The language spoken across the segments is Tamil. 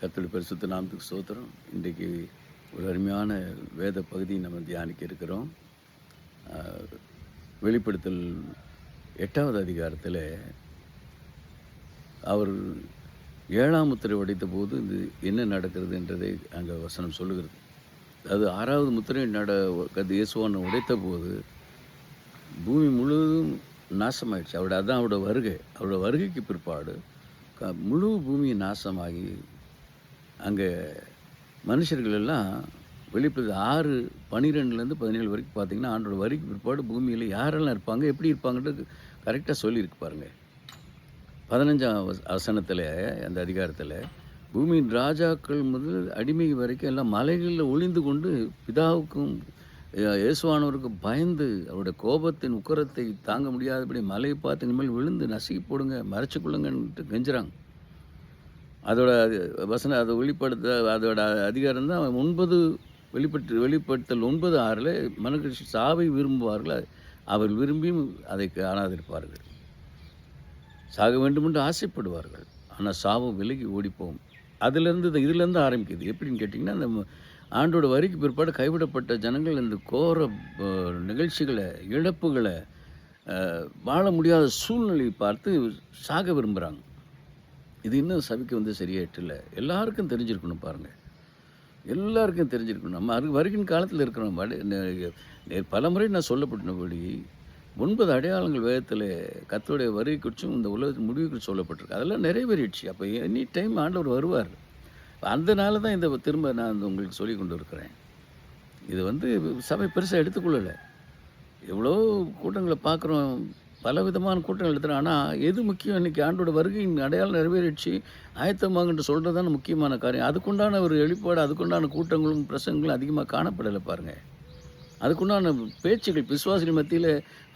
கர்த்தருடைய பரிசுத்த நாமத்துக்கு ஸ்தோத்திரம். இன்றைக்கு ஒரு அருமையான வேத பகுதியை நம்ம தியானிக்க இருக்கிறோம். அ வெளிப்படுத்தல் 8வது அதிகாரத்தில் அவர் 7ஆம் முத்திரை உடைத்தபோது இது என்ன நடக்கிறது என்றதை அங்கே வசனம் சொல்லுகிறது. அது 6வது முத்திரை இயேசுவான் உடைத்தபோது பூமி முழுவதும் நாசமாயிடுச்சு. அதான் அவரோட வருகை. அவரோட வருகைக்கு பிற்பாடு முழு பூமி நாசமாகி அங்கே மனுஷர்கள் எல்லாம் வெளிப்படுது 6:12 17 வரைக்கும் பார்த்தீங்கன்னா ஆண்டோட வரிக்கு பிற்பாடு பூமியில் யாரெல்லாம் இருப்பாங்க, எப்படி இருப்பாங்கன்றது கரெக்டாக சொல்லியிருக்கு பாருங்கள். 15ஆம் வசனத்தில் அந்த அதிகாரத்தில் பூமியின் ராஜாக்கள் முதல் அடிமை வரைக்கும் எல்லாம் மலைகளில் ஒளிந்து கொண்டு பிதாவுக்கும் இயேசுவானவருக்கு பயந்து அவருடைய கோபத்தின் உக்கரத்தை தாங்க முடியாதபடி மலையை பார்த்து இனிமேல் விழுந்து நசுக்கி போடுங்க, மறைச்சு கொள்ளுங்கன்ட்டு கெஞ்சுறாங்க. அதோட வசனம் அதை அதோட அதிகாரம் தான் 9 வெளிப்படுத்தல் 9:6 மனுஷர் சாவை விரும்புவார்கள், அவர் விரும்பியும் அதை காணாதிருப்பார்கள். சாக வேண்டும் என்று ஆசைப்படுவார்கள், ஆனால் சாவும் விலகி ஓடிப்போம். இதிலேருந்து ஆரம்பிக்குது. எப்படின்னு கேட்டிங்கன்னா, நம்ம ஆண்டோட வரிக்கு பிற்பாடு கைவிடப்பட்ட ஜனங்கள் இந்த கோர நிகழ்ச்சிகளை, இழப்புகளை, வாழ முடியாத சூழ்நிலையை பார்த்து சாக விரும்புகிறாங்க. இது இன்னும் சபைக்கு சரியாயிட்டில்ல. எல்லாருக்கும் தெரிஞ்சிருக்கணும் பாருங்கள், எல்லாருக்கும் தெரிஞ்சிருக்கணும். நம்ம வருகின்ற காலத்தில் இருக்கிறோம். பல முறை நான் சொல்லப்பட்டபடி 9 அடையாளங்கள் வேதத்தில் கர்த்தருடைய வருகை குறித்தும் இந்த உலகத்தின் முடிவு குறித்து சொல்லப்பட்டிருக்கு. அதெல்லாம் நிறைவேறிடுச்சு. அப்போ எனி டைம் ஆண்டவர் வருவார். அதனால தான் திரும்ப நான் உங்களுக்கு சொல்லி கொண்டு இருக்கிறேன். இது சபை பெருசாக எடுத்துக்கொள்ளலை. எவ்வளோ கூட்டங்களை பார்க்குறோம், பல விதமான கூட்டங்கள் எடுத்துகிறோம். ஆனால் எது முக்கியம்? இன்றைக்கி ஆண்டோட வருகையின் அடையாளம் நிறைவேறிடுச்சு, ஆயத்தமாகன்ட்டு சொல்கிறது தானே முக்கியமான காரியம். அதுக்குண்டான ஒரு வெளிப்பாடு, அதுக்குண்டான கூட்டங்களும் பிரசங்களும் அதிகமாக காணப்படலை பாருங்கள். அதுக்குண்டான பேச்சுகள் விசுவாசிகள் மத்தியில்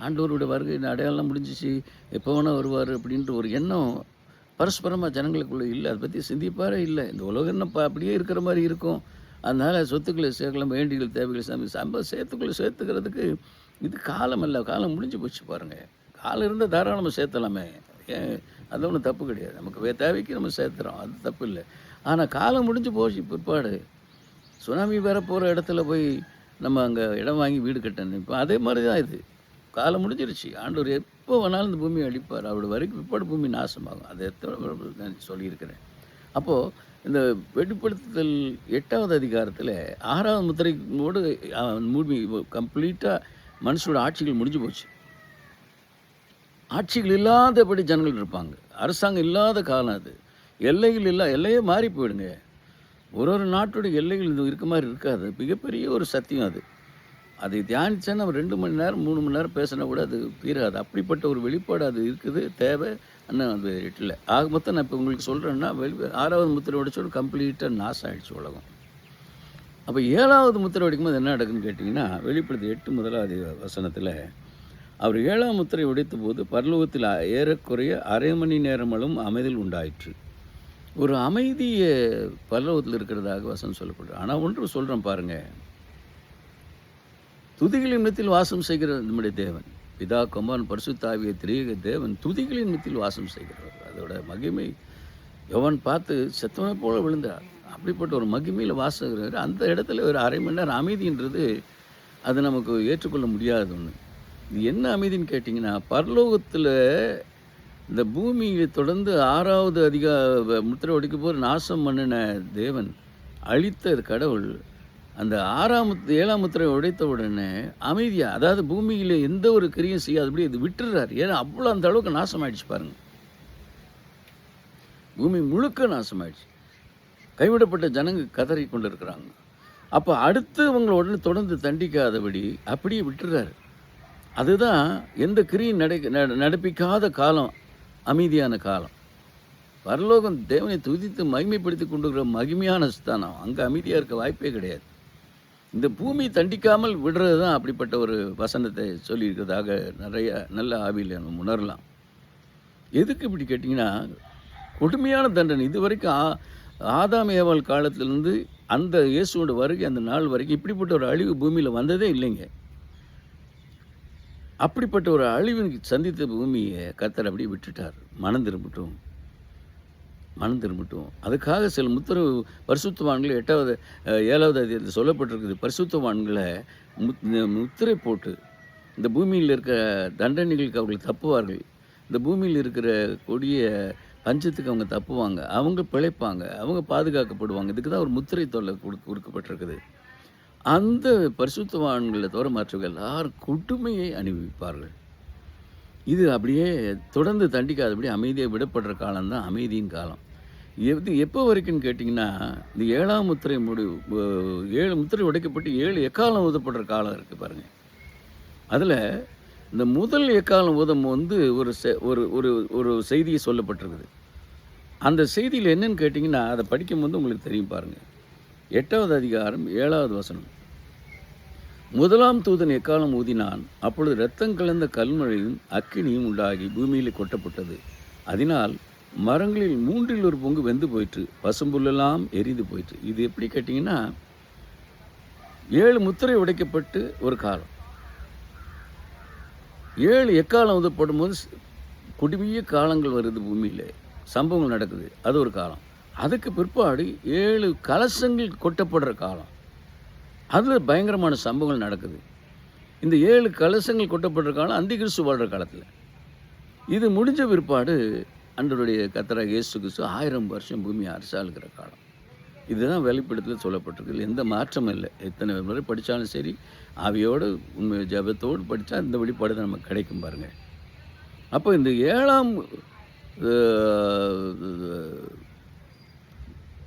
ஆண்டவரோட வருகையின் அடையாளம் முடிஞ்சிச்சு, எப்போ வேணால் வருவார் அப்படின்ற ஒரு எண்ணம் பரஸ்பரமாக ஜனங்களுக்குள்ளே இல்லை. அதை பற்றி சிந்திப்பாரே இல்லை. இந்த உலகம் அப்படியே இருக்கிற மாதிரி இருக்கும். அதனால் சொத்துக்களை சேர்க்கலாம், வேண்டிகள் தேவைகளை சேர்த்துக்கிறதுக்கு இது காலம் அல்ல. காலம் முடிஞ்சு போச்சு பாருங்கள். காலம் இருந்தால் தாராளமாக சேர்த்தலாமே, அது ஒன்றும் தப்பு கிடையாது. நமக்கு தேவைக்கு நம்ம சேர்த்துறோம், அது தப்பு இல்லை. ஆனால் காலம் முடிஞ்சு போச்சு பிற்பாடு. சுனாமி வர போகிற இடத்துல போய் நம்ம அங்கே இடம் வாங்கி வீடு கட்டணும். இப்போ அதே மாதிரி தான் இது. காலம் முடிஞ்சிருச்சு. ஆண்டவர் எப்போ வேணாலும் இந்த பூமியை அழிப்பார். அவரோட வரைக்கும் பிற்பாடு பூமி நாசமாகும். அதை நான் சொல்லியிருக்கிறேன். அப்போது இந்த வெளிப்படுத்தல் 8வது அதிகாரத்தில் 6வது முத்திரையோடு பூமி கம்ப்ளீட்டாக மனுஷனோட ஆட்சிகள் முடிஞ்சு போச்சு. ஆட்சிகள் இல்லாதபடி ஜனங்கள் இருப்பாங்க. அரசாங்கம் இல்லாத காலம் அது. எல்லையே மாறி போயிடுங்க. ஒரு நாட்டுடைய எல்லைகள் இருக்க மாதிரி இருக்காது. மிகப்பெரிய ஒரு சத்தியம் அது. அதை தியானித்தா நம்ம 2 மணி நேரம் 3 மணி நேரம் பேசினா கூட அது தீராது. அப்படிப்பட்ட ஒரு வெளிப்பாடு அது இருக்குது, தேவை. ஆனால் அது இல்லை. ஆக மொத்தம் நான் இப்போ உங்களுக்கு சொல்கிறேன்னா, 6வது முத்திரை உடைச்சோடு கம்ப்ளீட்டாக நாசம் ஆகிடுச்சு உலகம். அப்போ 7வது முத்திரை உடைக்கும்போது என்ன நடக்குதுன்னு கேட்டிங்கன்னா, வெளிப்படுத்தி 8 முதலாவது வசனத்தில் அவர் 7ஆம் முத்திரை உடைத்த போது பரலோகத்தில் ஏறக்குறைய அரை மணி நேரமளவும் அமைதல் உண்டாயிற்று. ஒரு அமைதியை பரலோகத்தில் இருக்கிறதாக வசனம் சொல்லப்படுது. ஆனால் ஒன்று சொல்கிறேன் பாருங்கள், துதிகளின் மத்தியில் வாசம் செய்கிற நம்முடைய தேவன், பிதா குமாரன் பரிசுத்த ஆவிய திரியேக தேவன் துதிகளின் மத்தியில் வாசம் செய்கிறவர். அதோட மகிமை யோவான் பார்த்து செத்தவனை போல விழுந்தார். அப்படிப்பட்ட ஒரு மகிமையில் வாசகிறார். அந்த இடத்துல ஒரு அரை மணி நேரம் அமைதின்றது அது நமக்கு ஏற்றுக்கொள்ள முடியாத ஒன்று. இது என்ன அமைதின்னு கேட்டிங்கன்னா, பரலோகத்தில் இந்த பூமியை தொடர்ந்து 6வது முத்திரை உடைக்கும் போது நாசம் பண்ணின தேவன், அழித்த கடவுள், அந்த 7ஆம் முத்திரை உடைத்த உடனே அமைதியாக, அதாவது பூமியில் எந்த ஒரு கிரியும் செய்யாதபடி இது விட்டுறாரு. ஏன்னா அவ்வளோ அந்த அளவுக்கு நாசமாயிடுச்சு பாருங்கள். பூமி முழுக்க நாசமாயிடுச்சு. கைவிடப்பட்ட ஜனங்க கதறி கொண்டு இருக்கிறாங்க. அப்போ அடுத்து அவங்கள உடனே தொடர்ந்து தண்டிக்காதபடி அப்படியே விட்டுறாரு. அதுதான் எந்த கிரியும் நடப்பிக்காத காலம், அமைதியான காலம். பரலோகம் தேவனை துதித்து மகிமைப்படுத்தி கொண்டுகிற மகிமையான ஸ்தானம். அங்கே அமைதியாக இருக்க வாய்ப்பே கிடையாது. இந்த பூமி தண்டிக்காமல் விடுறது தான் அப்படிப்பட்ட ஒரு வசனத்தை சொல்லியிருக்கிறதாக நிறைய நல்ல ஆவியில் நம்ம உணரலாம். எதுக்கு இப்படி கேட்டிங்கன்னா, கொடுமையான தண்டனை. இது வரைக்கும் ஆதாம் ஏவாள் காலத்திலேருந்து அந்த இயேசுவோட வருகை அந்த நாள் வரைக்கும் இப்படிப்பட்ட ஒரு அழிவு பூமியில் வந்ததே இல்லைங்க. அப்படிப்பட்ட ஒரு அழிவு சந்தித்த பூமியை கர்த்தர் அப்படியே விட்டுட்டார். மனம் திரும்பட்டும். மனம் திரும்பட்டும். அதுக்காக சில பரிசுத்தவான்கள் 8வது 7வது அதிகாரத்தில் சொல்லப்பட்டிருக்குது. பரிசுத்தவான்களை முத்திரை போட்டு இந்த பூமியில் இருக்கிற தண்டனைகளுக்கு அவர்கள் தப்புவார்கள். இந்த பூமியில் இருக்கிற கொடிய பஞ்சத்துக்கு அவங்க தப்புவாங்க. அவங்க பிழைப்பாங்க. அவங்க பாதுகாக்கப்படுவாங்க. இதுக்கு தான் ஒரு முத்திரை தொல்லை கொடுக்கப்பட்டிருக்குது. அந்த பரிசுத்தவான்களை தவிர மற்றவர்கள் எல்லாரும் கொடுமையை அனுபவிப்பார்கள். இது அப்படியே தொடர்ந்து தண்டிக்காதபடி அமைதியாக விடப்படுற காலம்தான் அமைதியின் காலம். இது எப்போ வரைக்கும்னு கேட்டிங்கன்னா, இந்த 7ஆம் முத்திரை 7 முத்திரை உடைக்கப்பட்டு 7 எக்காலம் ஊதப்படுற காலம் இருக்குது பாருங்கள். அதில் இந்த முதல் எக்காலம் ஊதம் வந்து ஒரு செய்தியை சொல்லப்பட்டிருக்குது. அந்த செய்தியில் என்னன்னு கேட்டிங்கன்னா, அதை படிக்கும்போது உங்களுக்கு தெரியும் பாருங்கள். 8வது அதிகாரம் 7வது வசனம். முதலாம் தூதன் எக்காலம் ஊதினான். அப்பொழுது இரத்தம் கலந்த கல்மழையும் அக்கினியும் உண்டாகி பூமியில் கொட்டப்பட்டது. அதனால் மரங்களில் 1/3 பங்கு வெந்து போயிற்று, பசும்புல்லெல்லாம் எரிந்து போயிற்று. இது எப்படி கேட்டிங்கன்னா, 7 முத்திரை உடைக்கப்பட்டு ஒரு காலம், 7 எக்காலம் ஊதப்படும் போது கொடிய காலங்கள் வருது, பூமியில் சம்பவங்கள் நடக்குது, அது ஒரு காலம். அதுக்கு பிற்பாடு 7 கலசங்கள் கொட்டப்படுற காலம், அதில் பயங்கரமான சம்பவங்கள் நடக்குது. இந்த 7 கலசங்கள் கொட்டப்படுற காலம் அந்திகிறிஸ்து வாழ்கிற காலத்தில். இது முடிஞ்ச பிற்பாடு ஆண்டவருடைய கர்த்தராகிய இயேசு கிறிஸ்து 1000 வருஷம் பூமியை அரசாளுகிற காலம். இதுதான் வெளிப்படுத்தல் சொல்லப்பட்டிருக்கு. எந்த மாற்றமும் இல்லை. எத்தனை முறை படித்தாலும் சரி, ஆவியோடு உண்மை ஜபத்தோடு படித்தா இந்த வெளிப்பாடு தான் நமக்கு கிடைக்கும் பாருங்கள். அப்போ இந்த 7ஆம்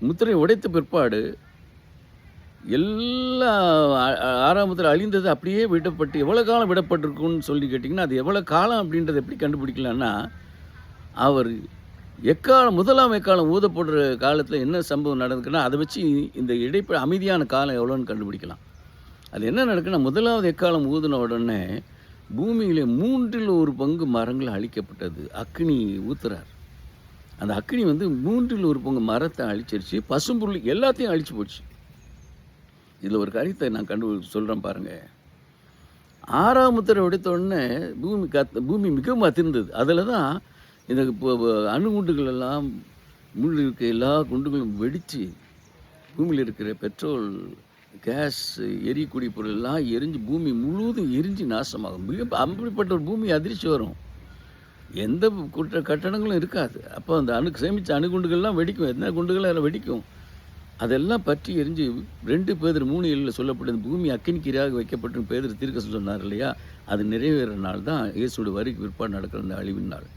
முத்திரை உடைத்த பிற்பாடு எல்லா 6ஆம் முத்திரை அழிந்தது அப்படியே விடப்பட்டு எவ்வளோ காலம் விடப்பட்டிருக்குன்னு சொல்லி கேட்டிங்கன்னா, அது எவ்வளோ காலம் அப்படின்றத எப்படி கண்டுபிடிக்கலான்னா, அவர் முதலாம் எக்காலம் ஊதப்படுற காலத்தில் என்ன சம்பவம் நடக்குதுன்னா, அதை வச்சு இந்த அமைதியான காலம் எவ்வளோன்னு கண்டுபிடிக்கலாம். அது என்ன நடக்குன்னா, முதலாவது எக்காலம் ஊதின உடனே பூமியில் 1/3 பங்கு மரங்கள் அழிக்கப்பட்டது. அக்கினி ஊத்துறார். அந்த அக்கினி வந்து 1/3 பங்கு மரத்தை அழிச்சிருச்சு, பசும்புல் எல்லாத்தையும் அழிச்சு போச்சு. இதில் ஒரு காரியத்தை நான் சொல்கிறேன் பாருங்கள். 6ஆம் முத்திரை உடைத்த உடனே பூமி மிகவும் அதிர்ந்தது. அதில் தான் இந்த அணுகுண்டுகள் எல்லாம் முள் இருக்க எல்லா குண்டுகளும் வெடித்து பூமியில் இருக்கிற பெட்ரோல், கேஸ், எரியக்கூடிய பொருள் எல்லாம் எரிஞ்சு பூமி முழுவதும் எரிஞ்சு நாசமாகும். அப்படிப்பட்ட ஒரு பூமி அதிர்ச்சி வரும். எந்த கட்டடங்களும் இருக்காது. அப்போ அந்த சேமித்த அணுகுண்டுகள்லாம் வெடிக்கும். என்ன குண்டுகள் அதில் வெடிக்கும். அதெல்லாம் பற்றி எரிஞ்சு 2 பேதுரு 3:7 சொல்லப்பட்டது. பூமி அக்கினிக்கிரையாக வைக்கப்பட்டு பேதுரு தீர்க்கதரிசி சொன்னார் இல்லையா, அது நிறைவேற நாள் தான் இயேசுவோட வரிக்கு பிற்பாடு நடக்கிற அந்த அழிவின் நாள்.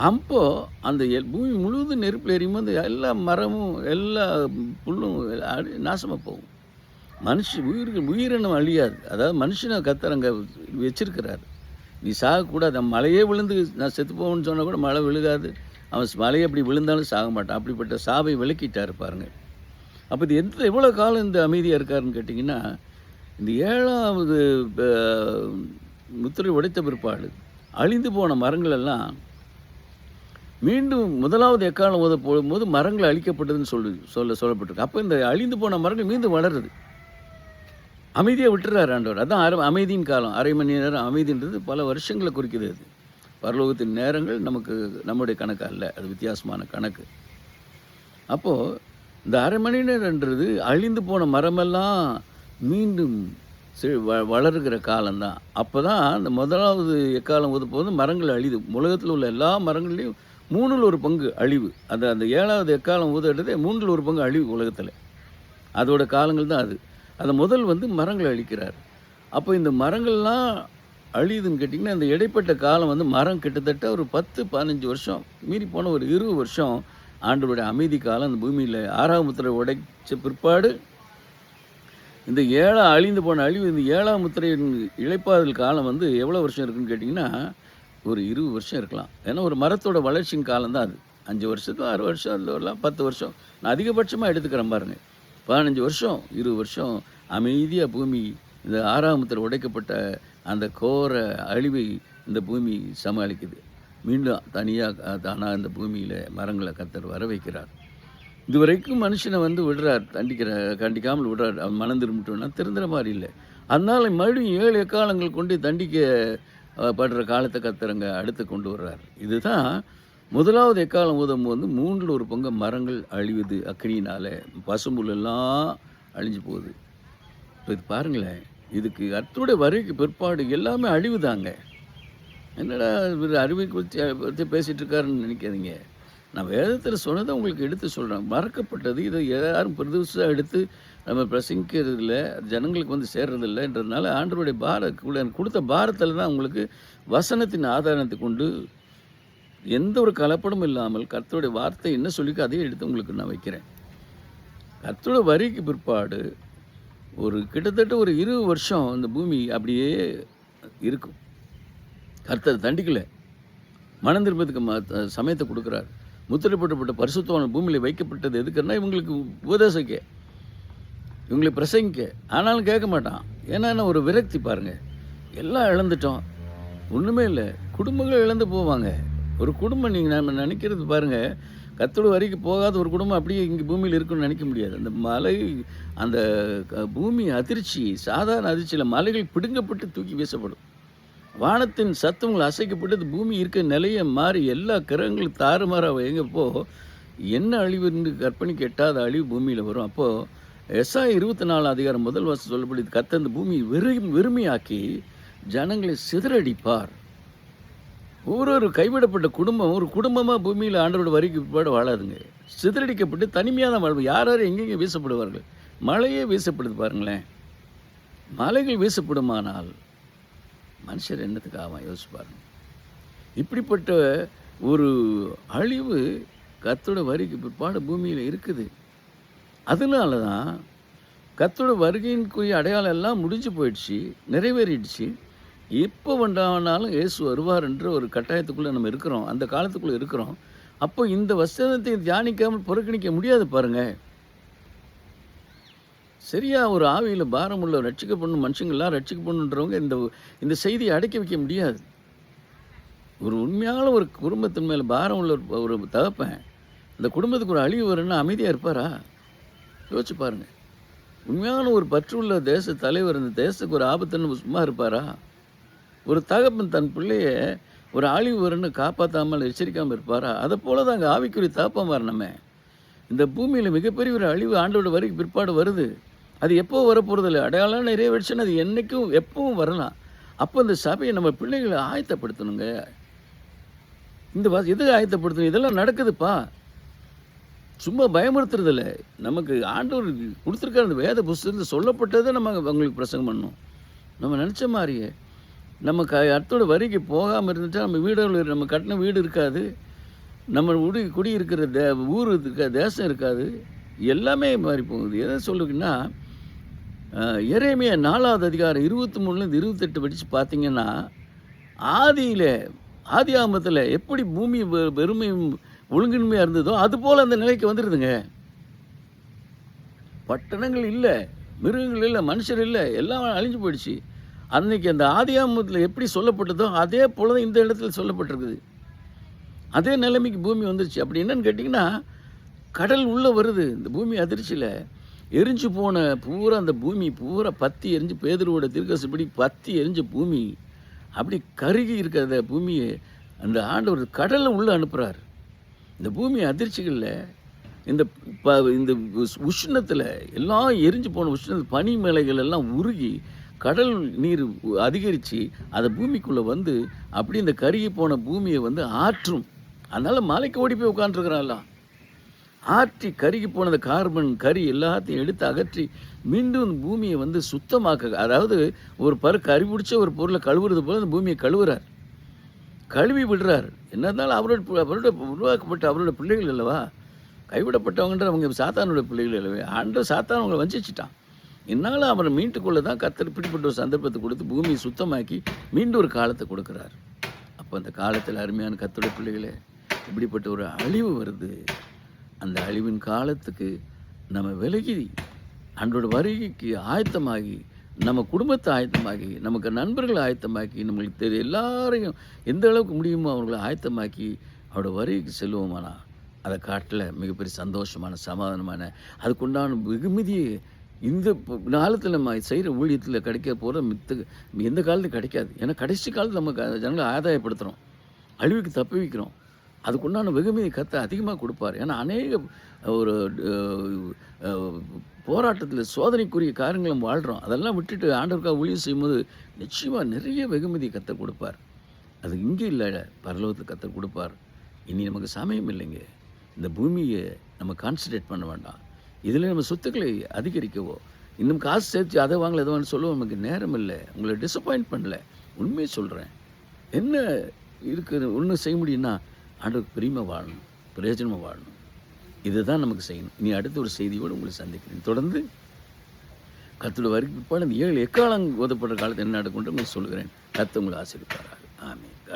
அப்போ அந்த பூமி முழுவதும் நெருப்பில் எரியும்போது எல்லா மரமும் எல்லா புல்லும் நாசமாக போகும். உயிரினம் அழியாது. அதாவது மனுஷனை கர்த்தர் அங்கே வச்சிருக்கிறார். நீ சாகக்கூடாது. மழையே விழுந்து நான் செத்து போவேன்னு சொன்னால் கூட மழை விழுகாது. அவன் மலையை அப்படி விழுந்தாலும் சாக மாட்டான். அப்படிப்பட்ட சாவை விளக்கிட்டார் பாருங்கள். அப்போ இது எவ்வளோ காலம் இந்த அமைதியாக இருக்காருன்னு கேட்டிங்கன்னா, இந்த 7வது முத்திரை உடைத்த பிற்பாடு அழிந்து போன மரங்கள் எல்லாம் மீண்டும் முதலாவது எக்காலம் ஊத போடும்போது மரங்கள் அழிக்கப்பட்டதுன்னு சொல்லப்பட்டிருக்கு. அப்போ இந்த அழிந்து போன மரங்கள் மீண்டும் வளருது. அமைதியாக விட்டுறாரு ஆண்டவர். அதான் அமைதியின் காலம். 1/2 மணி நேரம் அமைதின்றது பல வருஷங்களை குறிக்குது. அது பரலோகத்தின் நேரங்கள் நம்முடைய கணக்கு அல்ல, அது வித்தியாசமான கணக்கு. அப்போது இந்த 1/2 மணி நேரன்றது அழிந்து போன மரமெல்லாம் மீண்டும் வளருகிற காலம்தான். அப்போ தான் அந்த முதலாவது எக்காலம் ஊதப்போது மரங்கள் அழிது. உலகத்தில் உள்ள எல்லா மரங்கள்லேயும் 3/1 பங்கு அழிவு. அந்த 7வது எக்காலம் ஊதட்டதே 3/1 பங்கு அழிவு உலகத்தில். அதோட காலங்கள் தான் அது. அதை முதல் மரங்களை அழிக்கிறார். அப்போ இந்த மரங்கள்லாம் அழியுதுன்னு கேட்டிங்கன்னா, இந்த இடைப்பட்ட காலம் மரம் கிட்டத்தட்ட ஒரு 10-15 வருஷம் மீறி போன ஒரு 20 வருஷம் ஆண்டவருடைய அமைதி காலம். அந்த பூமியில் 6ஆம் முத்திரை உடைச்ச பிற்பாடு இந்த 7 அழிந்து போன அழிவு, இந்த 7ஆம் முத்திரையின் இழைப்பாதல் காலம் எவ்வளோ வருஷம் இருக்குன்னு கேட்டிங்கன்னா, ஒரு 20 வருஷம் இருக்கலாம். ஏன்னா ஒரு மரத்தோட வளர்ச்சியின் காலம் தான் அது. 5 வருஷத்துக்கு 6 வருஷம் இல்லை, வரலாம் 10 வருஷம். நான் அதிகபட்சமாக எடுத்துக்கிறேன் பாருங்கள். 15 வருஷம் 20 வருஷம் அமைதியாக பூமி இந்த 6ஆம் முத்திரை உடைக்கப்பட்ட அந்த கோர அழிவை இந்த பூமி சமாளிக்குது. மீண்டும் தானாக இந்த பூமியில் மரங்களை கர்த்தர் வர வைக்கிறார். இதுவரைக்கும் மனுஷனை விடுறார், கண்டிக்காமல் விடுறார். அவன் மனம் திரும்பிட்டோன்னா திருந்துற மாதிரி இல்லை. அதனால் மறுபடியும் 7 எக்காலங்கள் கொண்டு தண்டிக்கப்படுற காலத்தை கர்த்தர் அங்கே அடுத்து கொண்டு வர்றார். இதுதான் முதலாவது எக்காலம் ஊதும்போது 3ல் ஒரு பங்கு மரங்கள் அழிவுது அக்கினியினால, பசும்புல்லெல்லாம் அழிஞ்சு போகுது. இப்போ இது பாருங்களேன், இதுக்கு கர்த்தருடைய வருகைக்கு பிற்பாடு எல்லாமே அழிவுதாங்க. என்னடா இவர் அறிவை பற்றி பேசிகிட்டு இருக்காருன்னு நினைக்காதீங்க. நான் வேதத்தில் சொன்னதை உங்களுக்கு எடுத்து சொல்கிறேன். மறக்கப்பட்டது இதை யாரும் புதுசாக எடுத்து நம்ம பிரசங்கிக்கிறதில்ல, ஜனங்களுக்கு வந்து சேர்றதில்லைன்றதுனால ஆண்டவருடைய கொடுத்த பாரத்தில் தான் உங்களுக்கு வசனத்தின் ஆதாரத்தை கொண்டு எந்த ஒரு கலப்படமும் இல்லாமல் கர்த்தருடைய வார்த்தை என்ன சொல்லிக்கோ அதையே எடுத்து உங்களுக்கு நான் வைக்கிறேன். கர்த்தருடைய வரிக்கு பிற்பாடு கிட்டத்தட்ட ஒரு 20 வருஷம் இந்த பூமி அப்படியே இருக்கும். கர்த்தர் தண்டிக்கலை, மனம் திரும்பத்துக்கு சமயத்தை கொடுக்குறார். முத்திரைப்பட்டப்பட்ட பரிசுத்தமான பூமியில் வைக்கப்பட்டது எதுக்குன்னா இவங்களுக்கு உபதேசிக்க, இவங்களை பிரசங்கிக்க. ஆனாலும் கேட்க மாட்டான். ஏன்னா ஒரு விரக்தி பாருங்கள், எல்லாம் இழந்துட்டோம், ஒன்றுமே இல்லை. குடும்பங்கள் இழந்து போவாங்க. ஒரு குடும்பம் நீங்கள் நம்ம நினைக்கிறது பாருங்கள், கர்த்தருடைய வரைக்கும் போகாத ஒரு குடும்பம் அப்படியே இங்கே பூமியில் இருக்குன்னு நினைக்க முடியாது. அந்த மலை, அந்த பூமி அதிர்ச்சி, சாதாரண அதிர்ச்சியில் மலைகள் பிடுங்கப்பட்டு தூக்கி வீசப்படும். வானத்தின் சத்தங்கள் அசைக்கப்பட்டு பூமி இருக்க நிலையை மாறி எல்லா கிரகங்களும் தாறுமாறாக எங்கப்போ என்ன அழிவுன்னு கற்பனைக்கு எட்டாத அழிவு பூமியில் வரும். அப்போது எஸ்ஐ 24 அதிகாரம் முதல் வாசம் சொல்லப்படுது, கர்த்தர் அந்த பூமி வெறுமையாக்கி ஜனங்களை சிதறடிப்பார். ஒவ்வொரு கைவிடப்பட்ட குடும்பம் ஒரு குடும்பமாக பூமியில் ஆண்டவரோட வரிக்கு பிற்பாடு வாழாதுங்க. சிதறடிக்கப்பட்டு தனிமையாக தான் வாழ்வு. யார் எங்கெங்கே வீசப்படுவார்கள்? மழையே வீசப்படுது பாருங்களேன். மலைகள் வீசப்படுமானால் மனுஷர் என்னத்துக்கு ஆவான் யோசிச்சு பாருங்க. இப்படிப்பட்ட ஒரு அழிவு கர்த்தரோட வரிக்கு பிற்பாடு பூமியில் இருக்குது. அதனால தான் கர்த்தரோட வருகையின்குரிய அடையாளம் எல்லாம் முடிஞ்சு போயிடுச்சு, நிறைவேறிடுச்சு. எப்போ வேண்டானாலும் இயேசு வருவார் என்ற ஒரு கட்டாயத்துக்குள்ளே நம்ம இருக்கிறோம், அந்த காலத்துக்குள்ளே இருக்கிறோம். அப்போ இந்த வசனத்தை தியானிக்காமல் புறக்கணிக்க முடியாது பாருங்கள். சரியாக ஒரு ஆவியில் பாரமுள்ள ரட்சிக்கப்படணும் மனுஷங்கள்லாம் ரட்சிக்கப்படணுன்றவங்க இந்த செய்தியை அடக்கி வைக்க முடியாது. ஒரு உண்மையான ஒரு குடும்பத்தின் மேலே பாரம் உள்ள ஒரு தகப்பன் அந்த குடும்பத்துக்கு ஒரு அழிவு வரும்னா அமைதியாக இருப்பாரா? யோசிச்சு பாருங்கள். உண்மையான ஒரு பற்றுள்ள தேச தலைவர் அந்த தேசத்துக்கு ஒரு ஆபத்துன்னு சும்மா இருப்பாரா? ஒரு தகப்பன் தன் பிள்ளைய ஒரு அழிவு வரும்னு காப்பாற்றாமல் எச்சரிக்காமல் இருப்பாரா? அதை போல தான் அங்கே ஆவிக்குரிய தகப்பன் வரணுமே. இந்த பூமியில் மிகப்பெரிய ஒரு அழிவு ஆண்டோட வரைக்கும் பிற்பாடு வருது. அது எப்போ வரப்போகிறதில்ல, அடையாளம் நிறைவேறிச்சுன்னா அது என்றைக்கும் எப்பவும் வரலாம். அப்போ இந்த சபையை நம்ம பிள்ளைகளை ஆயத்தப்படுத்தணுங்க. எதுக்கு ஆயத்தப்படுத்தணும்? இதெல்லாம் நடக்குதுப்பா, சும்மா பயமுறுத்துறதில்ல. நமக்கு ஆண்டவர் கொடுத்துருக்காரு அந்த வேத புஸ்தகத்தில் சொல்லப்பட்டதை நம்ம அவங்களுக்கு பிரசங்கம் பண்ணணும். நம்ம நினச்ச மாதிரியே நம்ம அடுத்தோட வரிக்கு போகாமல் இருந்துட்டால் நம்ம வீடுகள், நம்ம கட்டின வீடு இருக்காது, நம்ம குடி இருக்கிற ஊர் தேசம் இருக்காது, எல்லாமே மாறி போகுது. எதை சொல்லுங்கன்னா எரேமியா 4வது அதிகாரம் 23லேருந்து 28 படித்து பார்த்தீங்கன்னா ஆதி ஆமத்தில் எப்படி பூமி வெறுமையும் ஒழுங்கின்மையாக இருந்ததோ அதுபோல் அந்த நிலைக்கு வந்துடுதுங்க. பட்டணங்கள் இல்லை, மிருகங்கள் இல்லை, மனுஷர் இல்லை, எல்லாம் அழிஞ்சு போயிடுச்சு. அன்றைக்கி அந்த ஆதி ஆமத்தில் எப்படி சொல்லப்பட்டதோ அதே போல் தான் இந்த இடத்துல சொல்லப்பட்டிருக்குது. அதே நிலைமைக்கு பூமி வந்துருச்சு. அப்படி என்னன்னு கேட்டிங்கன்னா கடல் உள்ளே வருது. இந்த பூமி அதிர்ச்சியில் எரிஞ்சு போன பூரா அந்த பூமி பூரா பற்றி எரிஞ்சு பேதுருவோட தீர்க்கதரிசனப்படி பற்றி எரிஞ்ச பூமி அப்படி கருகி இருக்கிறத பூமியை அந்த ஆண்டவர் கடலில் உள்ளே அனுப்புகிறார். இந்த பூமி அதிர்ச்சிகளில் இந்த உஷ்ணத்தில் எல்லாம் எரிஞ்சு போன உஷ்ணத்தில் பனிமலைகள் எல்லாம் உருகி கடல் நீர் அதிகரித்து அதை பூமிக்குள்ளே வந்து அப்படி இந்த கருகி போன பூமியை வந்து ஆற்றும். அதனால் மலைக்கு ஓடி போய் உட்காந்துருக்குறான்லாம். ஆற்றி கருகி போனது கார்பன் கறி எல்லாத்தையும் எடுத்து அகற்றி மீண்டும் பூமியை வந்து சுத்தமாக்க, அதாவது ஒரு கறி பிடிச்ச ஒரு பொருளை கழுவுறது போல் அந்த பூமியை கழுவுறார், கழுவி விடுறார். என்ன இருந்தாலும் அவரோட உருவாக்கப்பட்ட அவரோட பிள்ளைகள் அல்லவா, கைவிடப்பட்டவங்கன்ற அவங்க சாத்தானுடைய பிள்ளைகள் அல்லவே. ஆண்டவர் சாத்தான் அவங்களை வஞ்சிச்சிட்டான். என்னால் அவரை மீட்டுக்குள்ளே தான் கர்த்தர் பிடிப்பட்ட ஒரு சந்தர்ப்பத்தை கொடுத்து பூமியை சுத்தமாக்கி மீண்டும் ஒரு காலத்தை கொடுக்குறார். அப்போ அந்த காலத்தில் அருமையான கர்த்தருடைய பிள்ளைகளே, இப்படிப்பட்ட ஒரு அழிவு வருது. அந்த அழிவின் காலத்துக்கு நம்ம விலகி அன்றோட வருகைக்கு ஆயத்தமாகி, நம்ம குடும்பத்தை ஆயத்தமாகி, நமக்கு நண்பர்களை ஆயத்தமாக்கி, நம்மளுக்கு எல்லாரையும் எந்த அளவுக்கு முடியுமோ அவர்களை ஆயத்தமாக்கி அவரோட வருகைக்கு செல்வோமானா அதை காட்டில் மிகப்பெரிய சந்தோஷமான சமாதானமான அதுக்குண்டான வெகுமதியை இந்த காலத்தில் நம்ம செய்கிற ஊழியத்தில் கிடைக்க போகிற எந்த காலத்துக்கும் கிடைக்காது. ஏன்னா கடைசி காலத்தில் நம்ம ஜனங்களை ஆதாயப்படுத்துகிறோம், அழிவுக்கு தப்பி வைக்கிறோம். அதுக்குண்டான வெகுமதியை கர்த்தர் அதிகமாக கொடுப்பார். ஏன்னா அநேக ஒரு போராட்டத்தில் சோதனைக்குரிய காரியங்களை நம்ம வாழ்கிறோம். அதெல்லாம் விட்டுட்டு ஆண்டவருக்காக ஊழியம் செய்யும்போது நிச்சயமாக நிறைய வெகுமதியை கர்த்தர் கொடுப்பார். அது இங்கே இல்லை, பரலோகத்தில் கர்த்தர் கொடுப்பார். இனி நமக்கு சமயம் இல்லைங்க. இந்த பூமியை நம்ம கான்சன்ட்ரேட் பண்ண வேண்டாம். இதில் நம்ம சொத்துக்களை அதிகரிக்கவோ, இன்னும் காசு சேர்த்து அதை வாங்கல எதை வாங்கன்னு சொல்லுவோம், நமக்கு நேரம் இல்லை. உங்களை டிசப்பாயிண்ட் பண்ணல, உண்மையை சொல்கிறேன். என்ன இருக்குது ஒன்றும் செய்ய முடியும்னா ஆண்டவருக்கு பிரியமாக வாழணும், பிரயோஜனமாக வாழணும். இதுதான் நமக்கு செய்யணும். இனி அடுத்த ஒரு செய்தியோடு உங்களை சந்திக்கிறேன். தொடர்ந்து கர்த்தருடைய வருகைக்கு பிற்பாடு அந்த 7 எக்காலம் ஓதப்படுற காலத்தில் என்ன நடக்கும்னு உங்களுக்கு சொல்கிறேன். கர்த்தர் உங்களை ஆசீர்வதிப்பார்.